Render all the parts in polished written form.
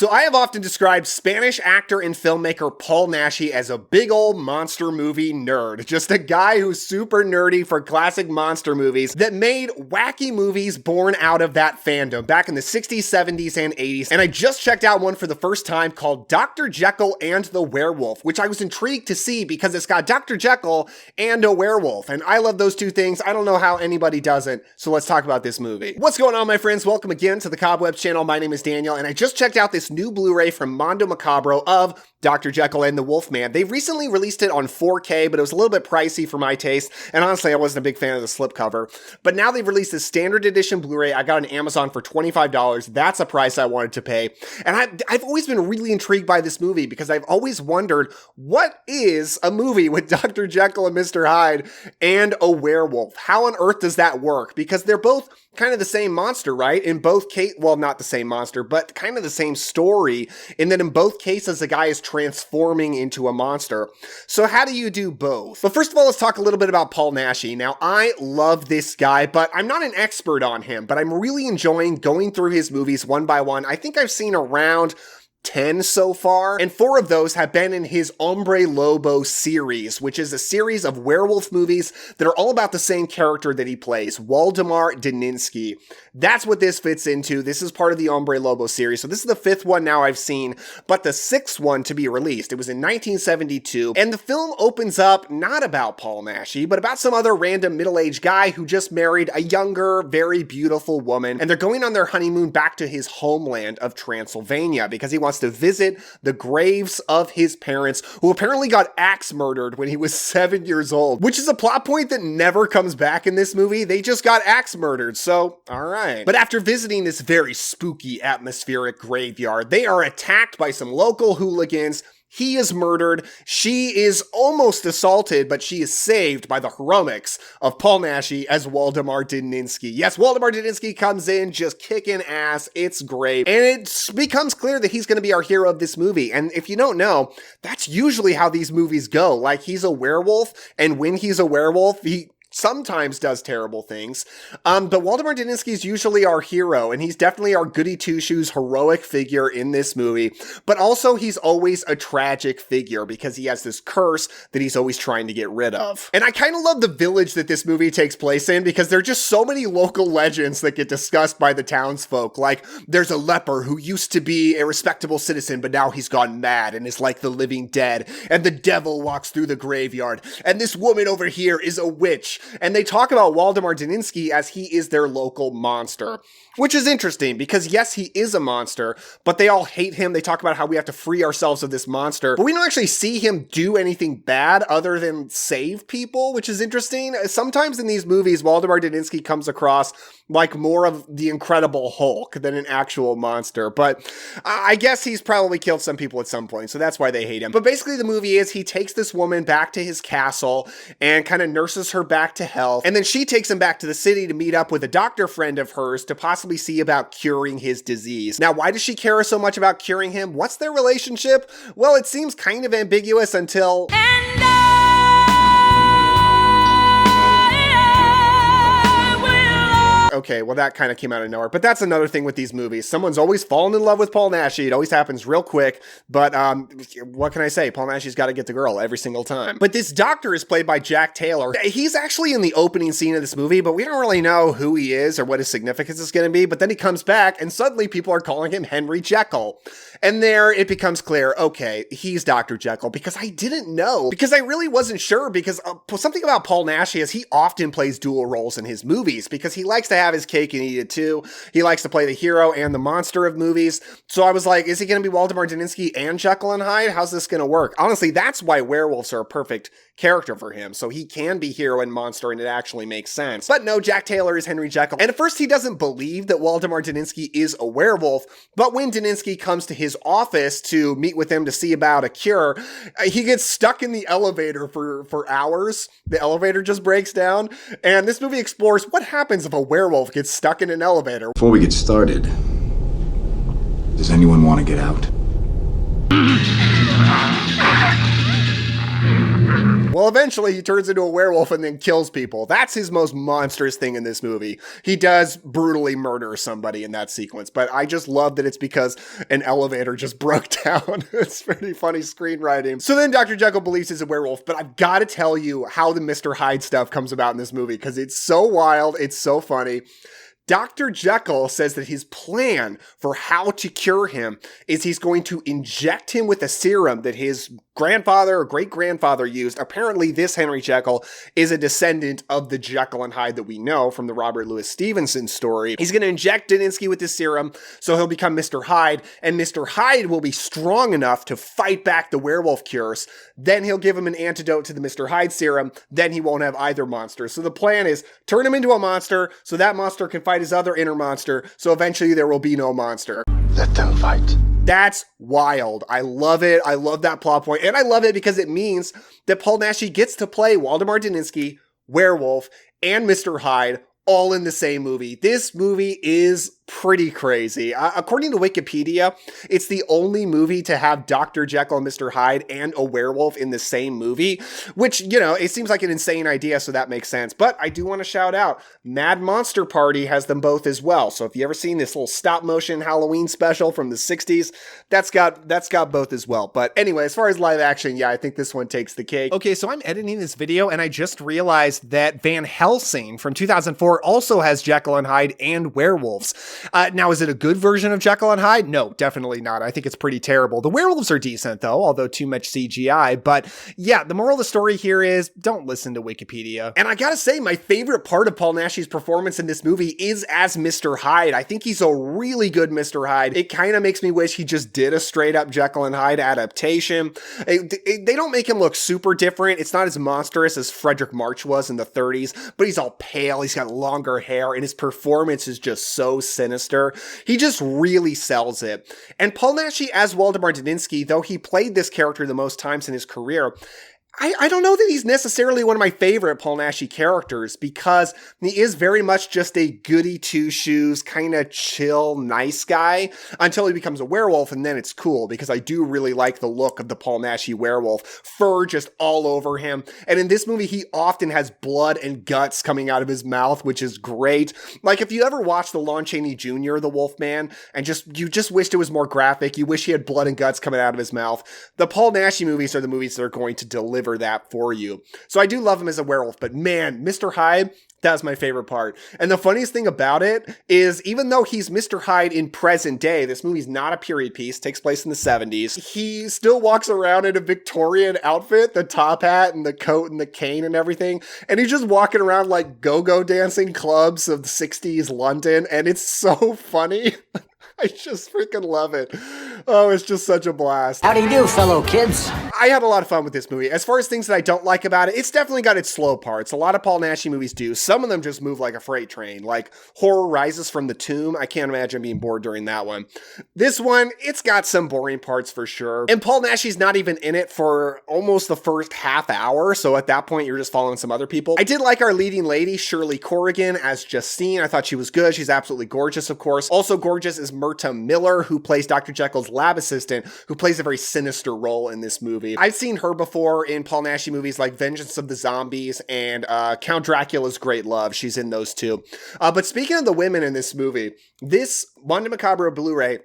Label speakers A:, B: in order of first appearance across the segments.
A: So I have often described Spanish actor and filmmaker Paul Naschy as a big old monster movie nerd. Just a guy who's super nerdy for classic monster movies that made wacky movies born out of that fandom back in the 60s, 70s, and 80s. And I just checked out one for the first time called Dr. Jekyll and the Werewolf, which I was intrigued to see because it's got Dr. Jekyll and a werewolf. And I love those two things. I don't know how anybody doesn't. So let's talk about this movie. What's going on, my friends? Welcome again to the Cobwebs channel. My name is Daniel, and I just checked out this new Blu-ray from Mondo Macabro of Dr. Jekyll and the Wolfman. They recently released it on 4K, but it was a little bit pricey for my taste, and honestly, I wasn't a big fan of the slipcover. But now they've released this standard edition Blu-ray. I got on Amazon for $25. That's a price I wanted to pay. And I've always been really intrigued by this movie because I've always wondered, what is a movie with Dr. Jekyll and Mr. Hyde and a werewolf? How on earth does that work? Because they're both kind of the same monster, right? In both cases, well, not the same monster, but kind of the same story, in that in both cases, the guy is transforming into a monster. So how do you do both? But first of all, let's talk a little bit about Paul Naschy. Now, I love this guy, but I'm not an expert on him, but I'm really enjoying going through his movies one by one. I think I've seen around 10 so far, and 4 of those have been in his Hombre Lobo series, which is a series of werewolf movies that are all about the same character that he plays, Waldemar Daninsky. That's what this fits into. This is part of the Hombre Lobo series, so this is the 5th one now I've seen, but the 6th one to be released. It was in 1972, and the film opens up not about Paul Naschy, but about some other random middle-aged guy who just married a younger, very beautiful woman, and they're going on their honeymoon back to his homeland of Transylvania because he wants to visit the graves of his parents, who apparently got axe murdered when he was 7 years old, which is a plot point that never comes back in this movie. They just got axe murdered, so all right. But after visiting this very spooky atmospheric graveyard, they are attacked by some local hooligans. He is murdered, she is almost assaulted, but she is saved by the heroics of Paul Naschy as Waldemar Daninsky. Yes, Waldemar Daninsky comes in just kicking ass. It's great. And it becomes clear that he's going to be our hero of this movie. And if you don't know, that's usually how these movies go. Like, he's a werewolf, and when he's a werewolf, he sometimes does terrible things. But Waldemar Daninsky is usually our hero, and he's definitely our goody two-shoes heroic figure in this movie. But also, he's always a tragic figure because he has this curse that he's always trying to get rid of. And I kind of love the village that this movie takes place in because there are just so many local legends that get discussed by the townsfolk. Like, there's a leper who used to be a respectable citizen, but now he's gone mad and is like the living dead. And the devil walks through the graveyard. And this woman over here is a witch. And they talk about Waldemar Daninsky as he is their local monster, which is interesting because yes, he is a monster, but they all hate him. They talk about how we have to free ourselves of this monster, but we don't actually see him do anything bad other than save people, which is interesting. Sometimes in these movies, Waldemar Daninsky comes across like more of the Incredible Hulk than an actual monster, but I guess he's probably killed some people at some point, so that's why they hate him. But basically the movie is he takes this woman back to his castle and kind of nurses her back to health, and then she takes him back to the city to meet up with a doctor friend of hers to possibly see about curing his disease. Now, why does she care so much about curing him? What's their relationship? Well, it seems kind of ambiguous until... Okay, well, that kind of came out of nowhere, but that's another thing with these movies. Someone's always fallen in love with Paul Naschy. It always happens real quick, but what can I say? Paul Naschy's got to get the girl every single time. But this doctor is played by Jack Taylor. He's actually in the opening scene of this movie, but we don't really know who he is or what his significance is going to be, but then he comes back, and suddenly people are calling him Henry Jekyll. And there it becomes clear, okay, he's Dr. Jekyll, because I didn't know, because I really wasn't sure, because something about Paul Naschy is he often plays dual roles in his movies, because he likes to have his cake and eat it too. He likes to play the hero and the monster of movies. So I was like, is he going to be Waldemar Daninsky and Jekyll and Hyde? How's this going to work? Honestly, that's why werewolves are a perfect character for him. So he can be hero and monster, and it actually makes sense. But no, Jack Taylor is Henry Jekyll. And at first he doesn't believe that Waldemar Daninsky is a werewolf, but when Daninsky comes to his office to meet with him to see about a cure, he gets stuck in the elevator for hours. The elevator just breaks down. And this movie explores what happens if a werewolf gets stuck in an elevator.
B: Before we get started, does anyone want to get out?
A: Well, eventually he turns into a werewolf and then kills people. That's his most monstrous thing in this movie. He does brutally murder somebody in that sequence, but I just love that it's because an elevator just broke down. It's pretty funny screenwriting. So then Dr. Jekyll believes he's a werewolf, but I've got to tell you how the Mr. Hyde stuff comes about in this movie because it's so wild, it's so funny. Dr. Jekyll says that his plan for how to cure him is he's going to inject him with a serum that his grandfather or great-grandfather used. Apparently, this Henry Jekyll is a descendant of the Jekyll and Hyde that we know from the Robert Louis Stevenson story. He's going to inject Daninsky with this serum, so he'll become Mr. Hyde, and Mr. Hyde will be strong enough to fight back the werewolf cures. Then he'll give him an antidote to the Mr. Hyde serum, then he won't have either monster. So the plan is turn him into a monster, so that monster can fight his other inner monster, so eventually there will be no monster.
B: Let them fight.
A: That's wild. I love it. I love that plot point. And I love it because it means that Paul Naschy gets to play Waldemar Daninsky, Werewolf, and Mr. Hyde all in the same movie. This movie is pretty crazy. According to Wikipedia, it's the only movie to have Dr. Jekyll and Mr. Hyde and a werewolf in the same movie, which, you know, it seems like an insane idea, so that makes sense. But I do want to shout out, Mad Monster Party has them both as well. So if you ever seen this little stop motion Halloween special from the 60s, that's got both as well. But anyway, as far as live action, yeah, I think this one takes the cake. Okay, so I'm editing this video and I just realized that Van Helsing from 2004 also has Jekyll and Hyde and werewolves. Now, is it a good version of Jekyll and Hyde? No, definitely not. I think it's pretty terrible. The werewolves are decent, though, although too much CGI. But yeah, the moral of the story here is don't listen to Wikipedia. And I gotta say, my favorite part of Paul Naschy's performance in this movie is as Mr. Hyde. I think he's a really good Mr. Hyde. It kind of makes me wish he just did a straight-up Jekyll and Hyde adaptation. They don't make him look super different. It's not as monstrous as Frederick March was in the 30s, but he's all pale, he's got longer hair, and his performance is just so sinister. He just really sells it. And Paul Naschy as Waldemar Daninsky, though he played this character the most times in his career, I don't know that he's necessarily one of my favorite Paul Naschy characters because he is very much just a goody two-shoes, kind of chill, nice guy until he becomes a werewolf, and then it's cool because I do really like the look of the Paul Naschy werewolf. Fur just all over him. And in this movie, he often has blood and guts coming out of his mouth, which is great. Like if you ever watched the Lon Chaney Jr., the Wolfman, and you just wished it was more graphic, you wish he had blood and guts coming out of his mouth, the Paul Naschy movies are the movies that are going to deliver that for you. So I do love him as a werewolf, but man, Mr. Hyde, that's my favorite part. And the funniest thing about it is even though he's Mr. Hyde in present day, this movie's not a period piece, takes place in the 70s, he still walks around in a Victorian outfit, the top hat and the coat and the cane and everything. And he's just walking around like go-go dancing clubs of the 60s London. And it's so funny. I just freaking love it. Oh, it's just such a blast.
C: How do you do, fellow kids?
A: I had a lot of fun with this movie. As far as things that I don't like about it, it's definitely got its slow parts. A lot of Paul Naschy movies do. Some of them just move like a freight train, like Horror Rises from the Tomb. I can't imagine being bored during that one. This one, it's got some boring parts for sure. And Paul Naschy's not even in it for almost the first half hour, so at that point, you're just following some other people. I did like our leading lady, Shirley Corrigan, as Justine. I thought she was good. She's absolutely gorgeous, of course. Also gorgeous is Myrta Miller, who plays Dr. Jekyll's lab assistant, who plays a very sinister role in this movie. I've seen her before in Paul Naschy movies like Vengeance of the Zombies and Count Dracula's Great Love. She's in those too. But speaking of the women in this movie, this Mondo Macabro Blu-ray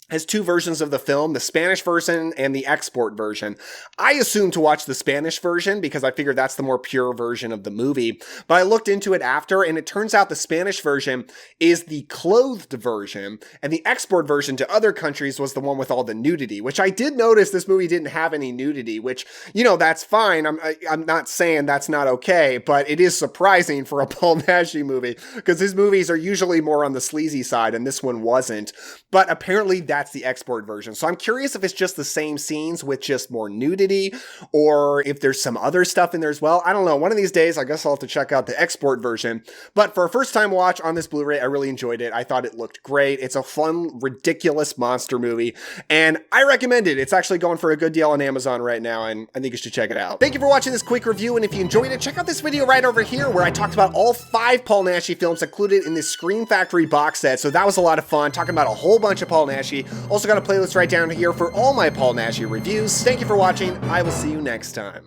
A: has two versions of the film, the Spanish version and the export version. I assumed to watch the Spanish version because I figured that's the more pure version of the movie, but I looked into it after and it turns out the Spanish version is the clothed version and the export version to other countries was the one with all the nudity, which I did notice this movie didn't have any nudity, which, you know, that's fine. I'm not saying that's not okay, but it is surprising for a Paul Naschy movie because his movies are usually more on the sleazy side and this one wasn't, but apparently that's the export version. So I'm curious if it's just the same scenes with just more nudity or if there's some other stuff in there as well. I don't know. One of these days, I guess I'll have to check out the export version. But for a first time watch on this Blu-ray, I really enjoyed it. I thought it looked great. It's a fun, ridiculous monster movie and I recommend it. It's actually going for a good deal on Amazon right now and I think you should check it out. Thank you for watching this quick review and if you enjoyed it, check out this video right over here where I talked about all 5 Paul Naschy films included in this Scream Factory box set. So that was a lot of fun talking about a whole bunch of Paul Naschy. Also got a playlist right down here for all my Paul Naschy reviews. Thank you for watching. I will see you next time.